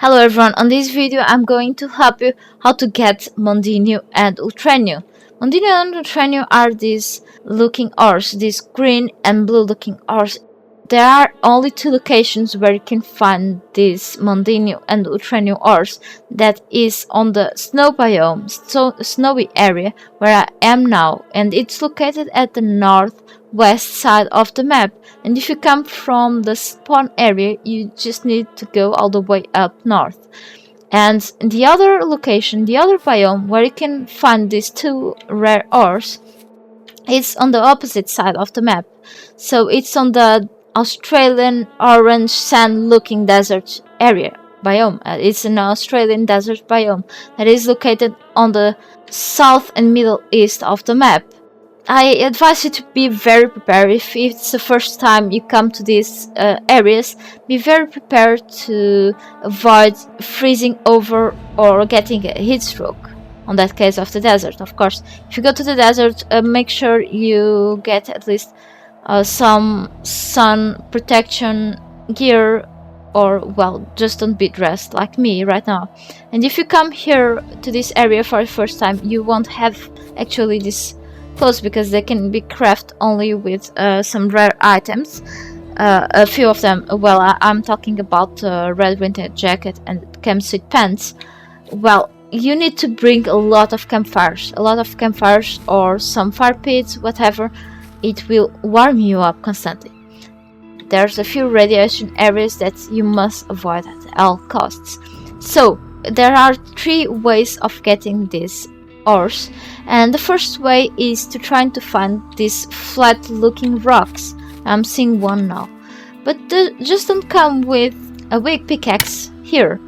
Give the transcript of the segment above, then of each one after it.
Hello everyone, on this video I'm going to help you how to get MONDINIUM and ULTRANIUM. MONDINIUM and ULTRANIUM are these looking ores, these green and blue looking ores. There are only two locations where you can find these MONDINIUM and ULTRANIUM ores. That is on the snow biome, snowy area where I am now, and it's located at the northwest side of the map. And if you come from the spawn area, you just need to go all the way up north. And the other location, the other biome where you can find these two rare ores, is on the opposite side of the map. So it's on the Australian orange sand looking desert area biome. It's an Australian desert biome that is located on the south and middle east of the map. I advise you to be very prepared. If it's the first time you come to these areas, be very prepared to avoid freezing over or getting a heat stroke. On that case of the desert, of course. If you go to the desert, make sure you get at least some sun protection gear, or well, just don't be dressed like me right now. And if you come here to this area for the first time, you won't have actually this clothes because they can be crafted only with some rare items. A few of them, well, I'm talking about red winter jacket and campsuit pants. Well, you need to bring a lot of campfires or some fire pits, whatever. It will warm you up constantly. There's a few radiation areas that you must avoid at all costs. So there are three ways of getting this ores, and the first way is to try to find these flat looking rocks. I'm seeing one now, but just don't come with a weak pickaxe. Here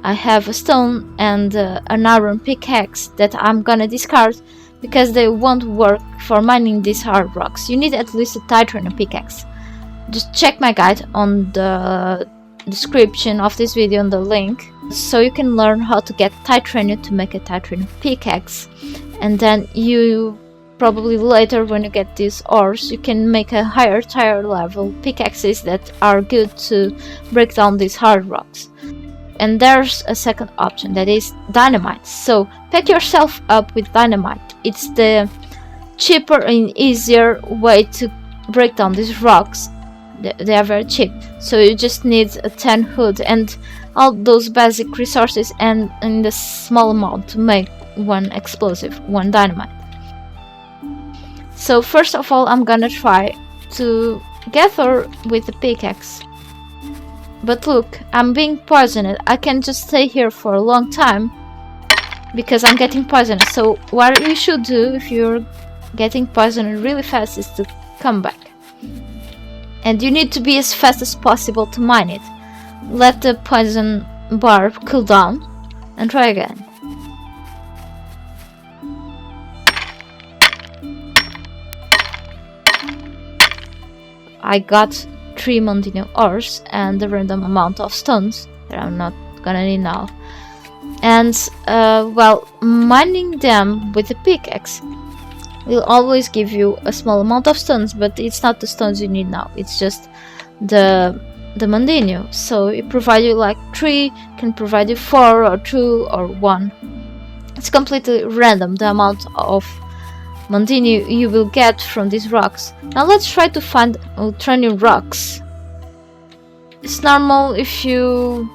I have a stone and an iron pickaxe that I'm gonna discard because they won't work for mining these hard rocks. You need at least a titanium pickaxe. Just check my guide on the description of this video on the link, so you can learn how to get titanium to make a titanium pickaxe. And then you probably later, when you get these ores, you can make a higher tier level pickaxes that are good to break down these hard rocks. And there's a second option, that is dynamite. So pack yourself up with dynamite. It's the cheaper and easier way to break down these rocks. They are very cheap, so you just need a 10 wood and all those basic resources, and in the small amount to make one explosive, one dynamite. So first of all, I'm gonna try to gather with the pickaxe. But look, I'm being poisoned. I can just stay here for a long time because I'm getting poisoned. So what you should do if you're getting poisoned really fast is to come back. And you need to be as fast as possible to mine it. Let the poison barb cool down and try again. I got 3 MONDINIUM ores and a random amount of stones that I'm not gonna need now. And well, mining them with a pickaxe will always give you a small amount of stones, but it's not the stones you need now, it's just the MONDINIUM. So it provides you like 3, can provide you 4 or 2 or 1. It's completely random the amount of MONDINIUM you will get from these rocks. Now let's try to find ULTRANIUM rocks. It's normal if you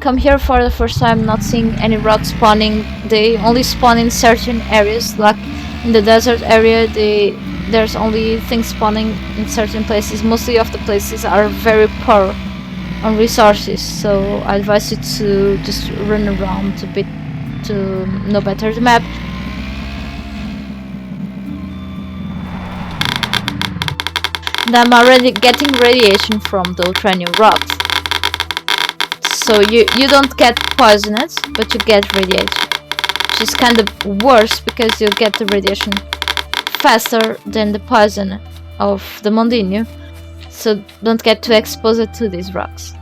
come here for the first time not seeing any rocks spawning. They only spawn in certain areas, like in the desert area. There's only things spawning in certain places. Mostly of the places are very poor on resources, so I advise you to just run around a bit to know better the map. And I'm already getting radiation from the ULTRANIUM rocks. So you don't get poisoned, but you get radiation, which is kind of worse because you'll get the radiation faster than the poison of the MONDINIUM. So don't get too exposed to these rocks.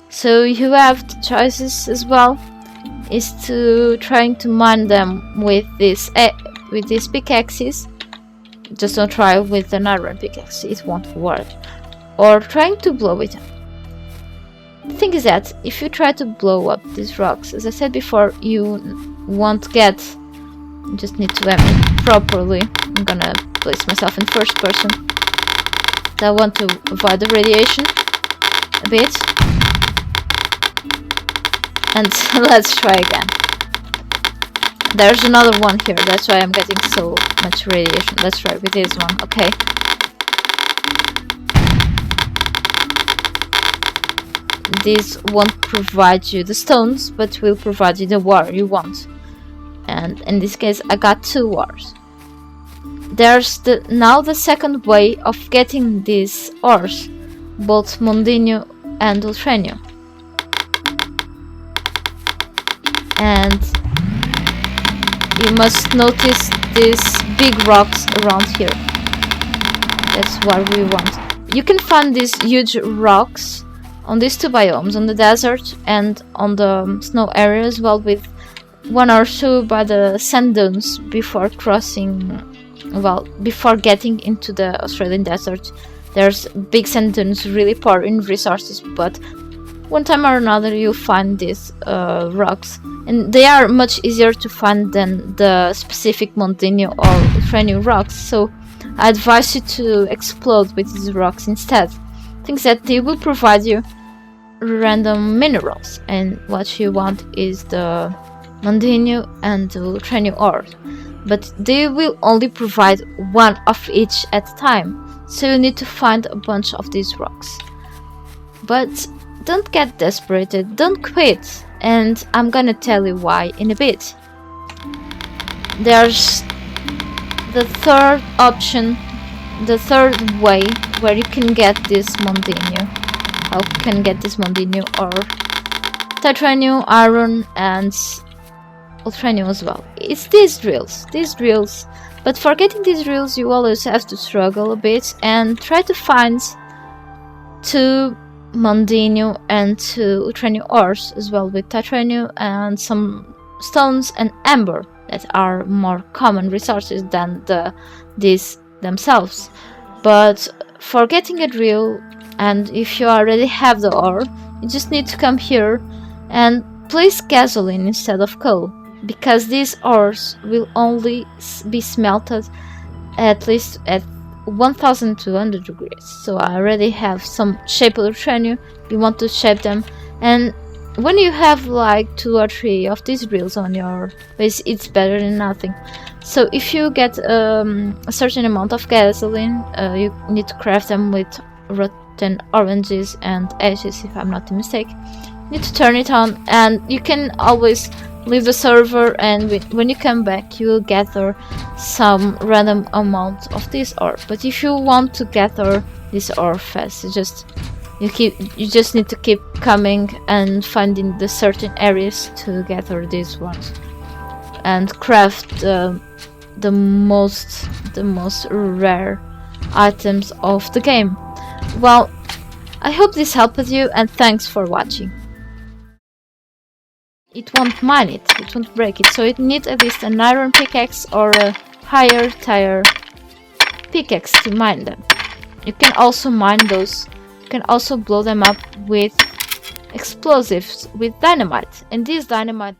So you have the choices as well, is to trying to mine them with these pickaxes. Just don't try with an iron pickaxe, it won't work. Or trying to blow it up. The thing is that if you try to blow up these rocks, as I said before, you won't get. You just need to aim it properly. I'm gonna place myself in first person. I want to avoid the radiation a bit. And let's try again. There's another one here, that's why I'm getting so much radiation. Let's try with this one, okay. This won't provide you the stones, but will provide you the water you want. And in this case, I got 2 ores. There's now the second way of getting these ores, both MONDINIUM and ULTRANIUM. And you must notice these big rocks around here. That's what we want. You can find these huge rocks on these 2 biomes, on the desert and on the snow area as well, with 1 or 2 by the sand dunes before crossing. Well, before getting into the Australian desert. There's big sand dunes, really poor in resources, but one time or another you'll find these rocks, and they are much easier to find than the specific MONDINIUM or ULTRANIUM rocks, so I advise you to explode with these rocks instead. Things that they will provide you random minerals, and what you want is the MONDINIUM and the ULTRANIUM ore. But they will only provide 1 of each at a time, so you need to find a bunch of these rocks. But don't get desperate, don't quit, and I'm gonna tell you why in a bit. There's the third option, the third way where you can get this MONDINIUM. How you can get this MONDINIUM or titanium, iron, and ULTRANIUM as well. It's these drills. But for getting these drills, you always have to struggle a bit and try to find 2 MONDINIUM and 2 ULTRANIUM ores as well, with titanium and some stones and amber that are more common resources than these themselves. But for getting a drill, and if you already have the ore, you just need to come here and place gasoline instead of coal, because these ores will only be smelted at least at 1200 degrees. So I already have some shaped ULTRANIUM. You want to shape them, and when you have like 2 or 3 of these drills on your base, it's better than nothing. So if you get a certain amount of gasoline, you need to craft them with rotten oranges and ashes, if I'm not mistaken. You need to turn it on, and you can always leave the server, and when you come back you will gather some random amount of this ore. But if you want to gather this ore fast, you just need to keep coming and finding the certain areas to gather these ones and craft the most rare items of the game. Well, I hope this helped you, and thanks for watching. It won't mine it won't break it, so it needs at least an iron pickaxe or a higher tier pickaxe to mine them. You can also mine those, you can also blow them up with explosives, with dynamite, and this dynamite